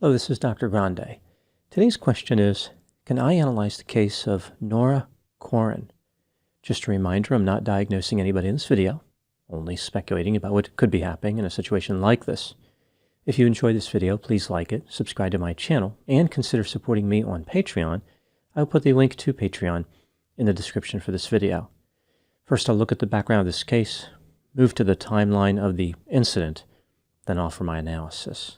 Hello, this is Dr. Grande. Today's question is, can I analyze the case of Nora Quoirin? Just a reminder, I'm not diagnosing anybody in this video, only speculating about what could be happening in a situation like this. If you enjoyed this video, please like it, subscribe to my channel, and consider supporting me on Patreon. I'll put the link to Patreon in the description for this video. First, I'll look at the background of this case, move to the timeline of the incident, then offer my analysis.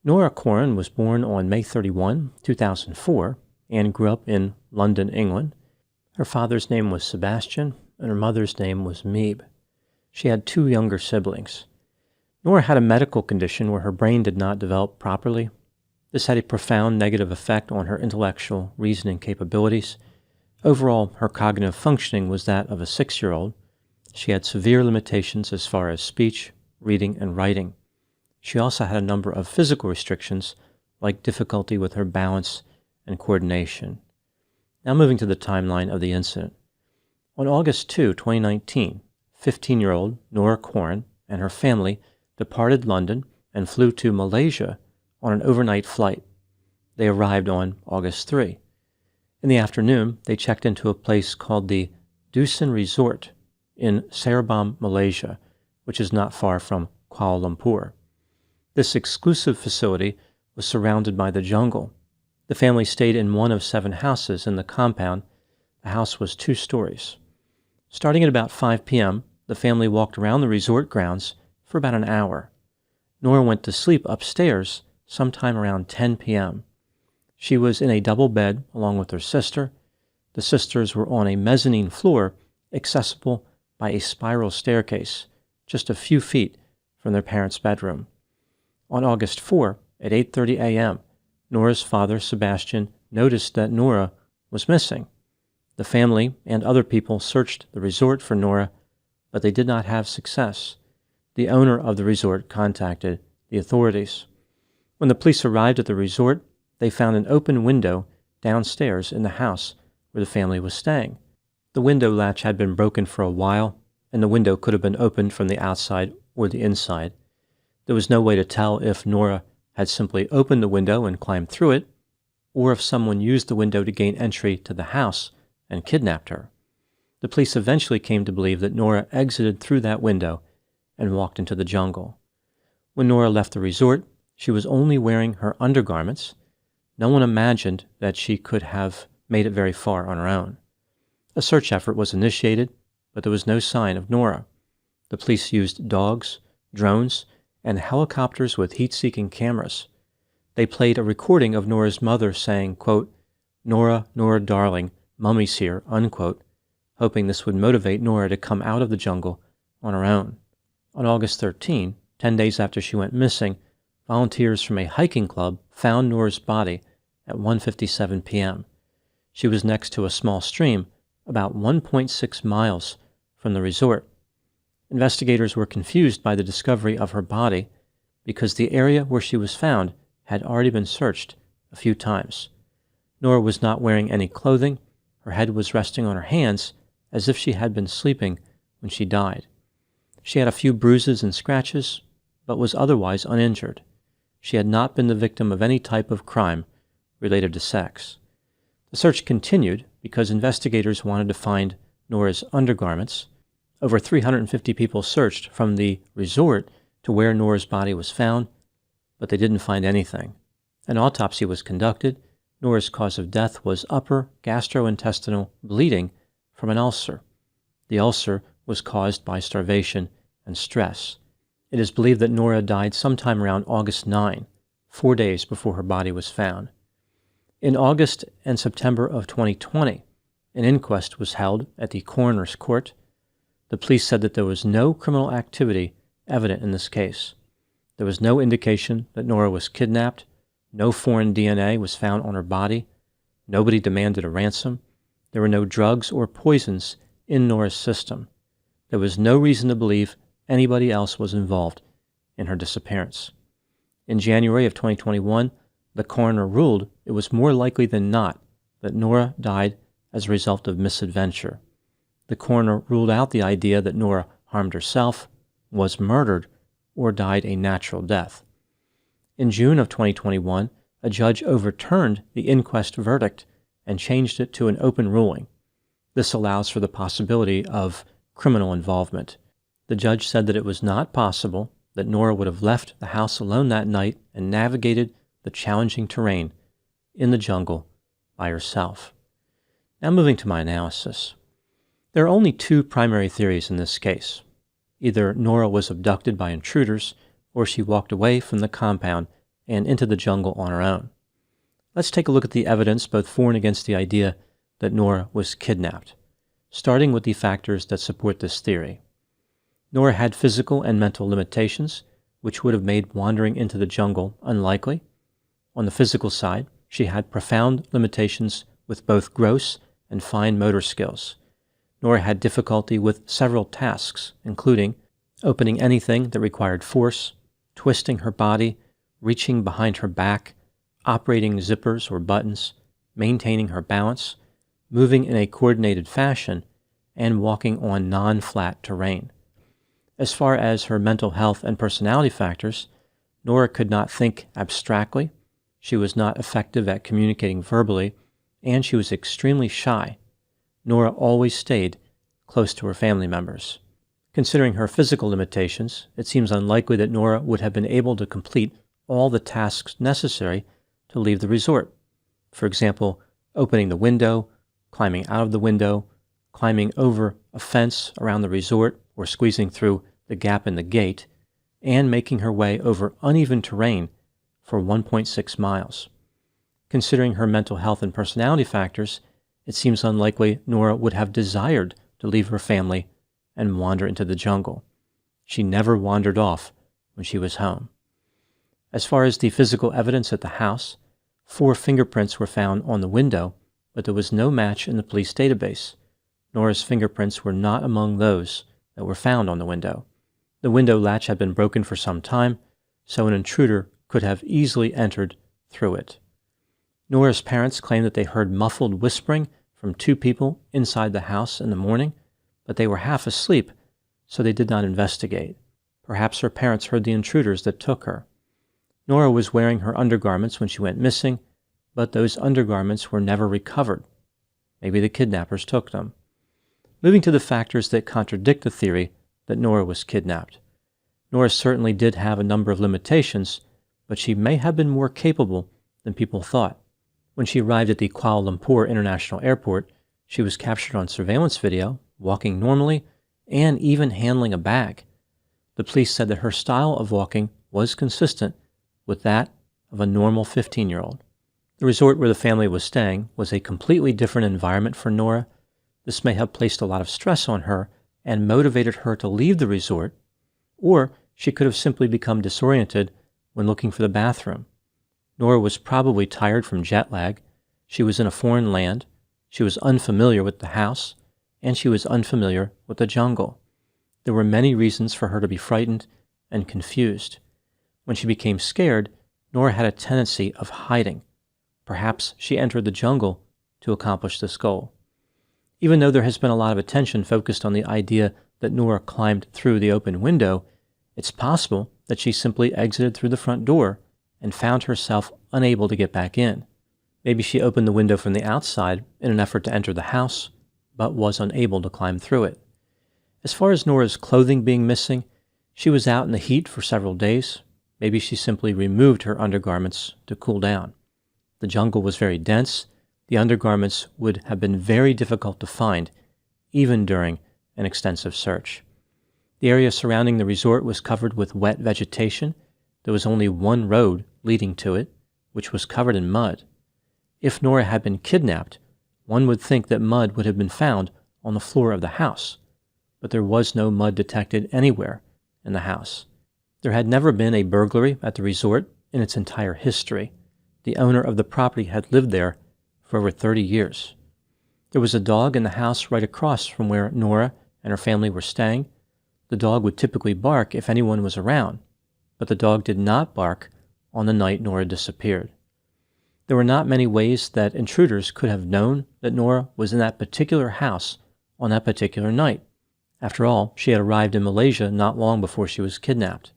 Nora Quoirin was born on May 31, 2004, and grew up in London, England. Her father's name was Sebastian, and her mother's name was Meeb. She had two younger siblings. Nora had a medical condition where her brain did not develop properly. This had a profound negative effect on her intellectual reasoning capabilities. Overall, her cognitive functioning was that of a 6-year-old. She had severe limitations as far as speech, reading, and writing. She also had a number of physical restrictions, like difficulty with her balance and coordination. Now moving to the timeline of the incident. On August 2, 2019, 15-year-old Nora Quoirin and her family departed London and flew to Malaysia on an overnight flight. They arrived on August 3. In the afternoon, they checked into a place called the Dusun Resort in Seremban, Malaysia, which is not far from Kuala Lumpur. This exclusive facility was surrounded by the jungle. The family stayed in one of 7 houses in the compound. The house was 2 stories. Starting at about 5 p.m., the family walked around the resort grounds for about an hour. Nora went to sleep upstairs sometime around 10 p.m. She was in a double bed along with her sister. The sisters were on a mezzanine floor accessible by a spiral staircase, just a few feet from their parents' bedroom. On August 4, at 8:30 a.m., Nora's father, Sebastian, noticed that Nora was missing. The family and other people searched the resort for Nora, but they did not have success. The owner of the resort contacted the authorities. When the police arrived at the resort, they found an open window downstairs in the house where the family was staying. The window latch had been broken for a while, and the window could have been opened from the outside or the inside. There was no way to tell if Nora had simply opened the window and climbed through it, or if someone used the window to gain entry to the house and kidnapped her. The police eventually came to believe that Nora exited through that window and walked into the jungle. When Nora left the resort, she was only wearing her undergarments. No one imagined that she could have made it very far on her own. A search effort was initiated, but there was no sign of Nora. The police used dogs, drones, and helicopters with heat-seeking cameras. They played a recording of Nora's mother saying, quote, "Nora, Nora darling, Mummy's here," unquote, hoping this would motivate Nora to come out of the jungle on her own. On August 13, 10 days after she went missing, volunteers from a hiking club found Nora's body at 1:57 p.m. She was next to a small stream about 1.6 miles from the resort. Investigators were confused by the discovery of her body because the area where she was found had already been searched a few times. Nora was not wearing any clothing. Her head was resting on her hands as if she had been sleeping when she died. She had a few bruises and scratches, but was otherwise uninjured. She had not been the victim of any type of crime related to sex. The search continued because investigators wanted to find Nora's undergarments. Over 350 people searched from the resort to where Nora's body was found, but they didn't find anything. An autopsy was conducted. Nora's cause of death was upper gastrointestinal bleeding from an ulcer. The ulcer was caused by starvation and stress. It is believed that Nora died sometime around August 9, 4 days before her body was found. In August and September of 2020, an inquest was held at the coroner's court. The police said that there was no criminal activity evident in this case. There was no indication that Nora was kidnapped. No foreign DNA was found on her body. Nobody demanded a ransom. There were no drugs or poisons in Nora's system. There was no reason to believe anybody else was involved in her disappearance. In January of 2021, the coroner ruled it was more likely than not that Nora died as a result of misadventure. The coroner ruled out the idea that Nora harmed herself, was murdered, or died a natural death. In June of 2021, a judge overturned the inquest verdict and changed it to an open ruling. This allows for the possibility of criminal involvement. The judge said that it was not possible that Nora would have left the house alone that night and navigated the challenging terrain in the jungle by herself. Now moving to my analysis. There are only two primary theories in this case. Either Nora was abducted by intruders, or she walked away from the compound and into the jungle on her own. Let's take a look at the evidence both for and against the idea that Nora was kidnapped, starting with the factors that support this theory. Nora had physical and mental limitations, which would have made wandering into the jungle unlikely. On the physical side, she had profound limitations with both gross and fine motor skills. Nora had difficulty with several tasks, including opening anything that required force, twisting her body, reaching behind her back, operating zippers or buttons, maintaining her balance, moving in a coordinated fashion, and walking on non-flat terrain. As far as her mental health and personality factors, Nora could not think abstractly, she was not effective at communicating verbally, and she was extremely shy. Nora always stayed close to her family members. Considering her physical limitations, it seems unlikely that Nora would have been able to complete all the tasks necessary to leave the resort. For example, opening the window, climbing out of the window, climbing over a fence around the resort, or squeezing through the gap in the gate, and making her way over uneven terrain for 1.6 miles. Considering her mental health and personality factors, it seems unlikely Nora would have desired to leave her family and wander into the jungle. She never wandered off when she was home. As far as the physical evidence at the house, 4 fingerprints were found on the window, but there was no match in the police database. Nora's fingerprints were not among those that were found on the window. The window latch had been broken for some time, so an intruder could have easily entered through it. Nora's parents claimed that they heard muffled whispering from 2 people inside the house in the morning, but they were half asleep, so they did not investigate. Perhaps her parents heard the intruders that took her. Nora was wearing her undergarments when she went missing, but those undergarments were never recovered. Maybe the kidnappers took them. Moving to the factors that contradict the theory that Nora was kidnapped. Nora certainly did have a number of limitations, but she may have been more capable than people thought. When she arrived at the Kuala Lumpur International Airport, she was captured on surveillance video, walking normally, and even handling a bag. The police said that her style of walking was consistent with that of a normal 15-year-old. The resort where the family was staying was a completely different environment for Nora. This may have placed a lot of stress on her and motivated her to leave the resort, or she could have simply become disoriented when looking for the bathroom. Nora was probably tired from jet lag, she was in a foreign land, she was unfamiliar with the house, and she was unfamiliar with the jungle. There were many reasons for her to be frightened and confused. When she became scared, Nora had a tendency of hiding. Perhaps she entered the jungle to accomplish this goal. Even though there has been a lot of attention focused on the idea that Nora climbed through the open window, it's possible that she simply exited through the front door and found herself unable to get back in. Maybe she opened the window from the outside in an effort to enter the house, but was unable to climb through it. As far as Nora's clothing being missing, she was out in the heat for several days. Maybe she simply removed her undergarments to cool down. The jungle was very dense. The undergarments would have been very difficult to find, even during an extensive search. The area surrounding the resort was covered with wet vegetation. There was only one road leading to it, which was covered in mud. If Nora had been kidnapped, one would think that mud would have been found on the floor of the house, but there was no mud detected anywhere in the house. There had never been a burglary at the resort in its entire history. The owner of the property had lived there for over 30 years. There was a dog in the house right across from where Nora and her family were staying. The dog would typically bark if anyone was around, but the dog did not bark on the night Nora disappeared. There were not many ways that intruders could have known that Nora was in that particular house on that particular night. After all, she had arrived in Malaysia not long before she was kidnapped.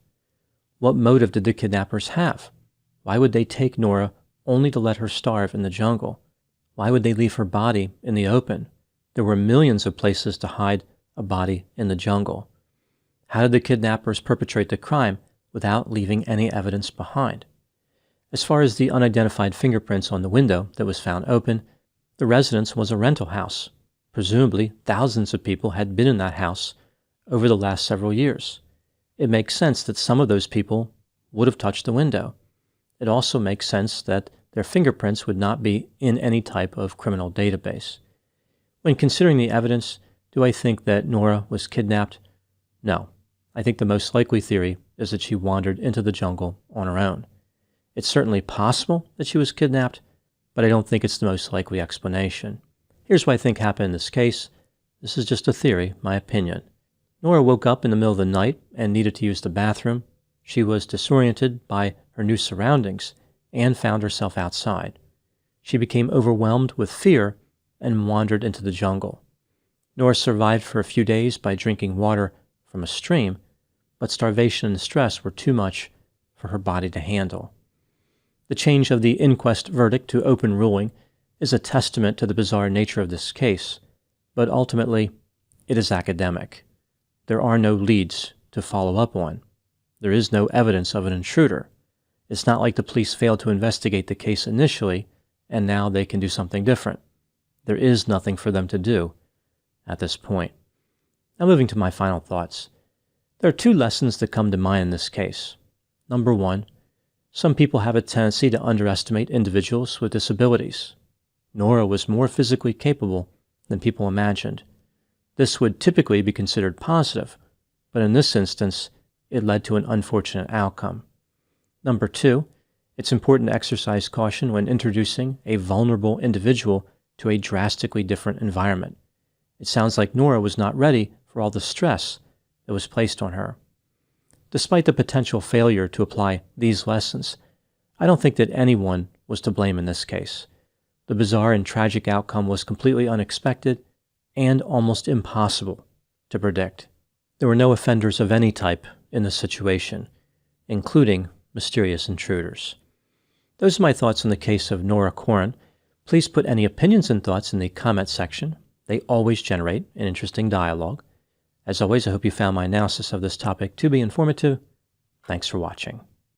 What motive did the kidnappers have? Why would they take Nora only to let her starve in the jungle? Why would they leave her body in the open? There were millions of places to hide a body in the jungle. How did the kidnappers perpetrate the crime without leaving any evidence behind? As far as the unidentified fingerprints on the window that was found open, the residence was a rental house. Presumably, thousands of people had been in that house over the last several years. It makes sense that some of those people would have touched the window. It also makes sense that their fingerprints would not be in any type of criminal database. When considering the evidence, do I think that Nora was kidnapped? No. I think the most likely theory is that she wandered into the jungle on her own. It's certainly possible that she was kidnapped, but I don't think it's the most likely explanation. Here's what I think happened in this case. This is just a theory, my opinion. Nora woke up in the middle of the night and needed to use the bathroom. She was disoriented by her new surroundings and found herself outside. She became overwhelmed with fear and wandered into the jungle. Nora survived for a few days by drinking water from a stream, but starvation and stress were too much for her body to handle. The change of the inquest verdict to open ruling is a testament to the bizarre nature of this case, but ultimately, it is academic. There are no leads to follow up on. There is no evidence of an intruder. It's not like the police failed to investigate the case initially, and now they can do something different. There is nothing for them to do at this point. Now moving to my final thoughts. There are two lessons that come to mind in this case. Number one, some people have a tendency to underestimate individuals with disabilities. Nora was more physically capable than people imagined. This would typically be considered positive, but in this instance, it led to an unfortunate outcome. Number two, it's important to exercise caution when introducing a vulnerable individual to a drastically different environment. It sounds like Nora was not ready for all the stress that was placed on her. Despite the potential failure to apply these lessons, I don't think that anyone was to blame in this case. The bizarre and tragic outcome was completely unexpected and almost impossible to predict. There were no offenders of any type in the situation, including mysterious intruders. Those are my thoughts on the case of Nora Quoirin. Please put any opinions and thoughts in the comment section. They always generate an interesting dialogue. As always, I hope you found my analysis of this topic to be informative. Thanks for watching.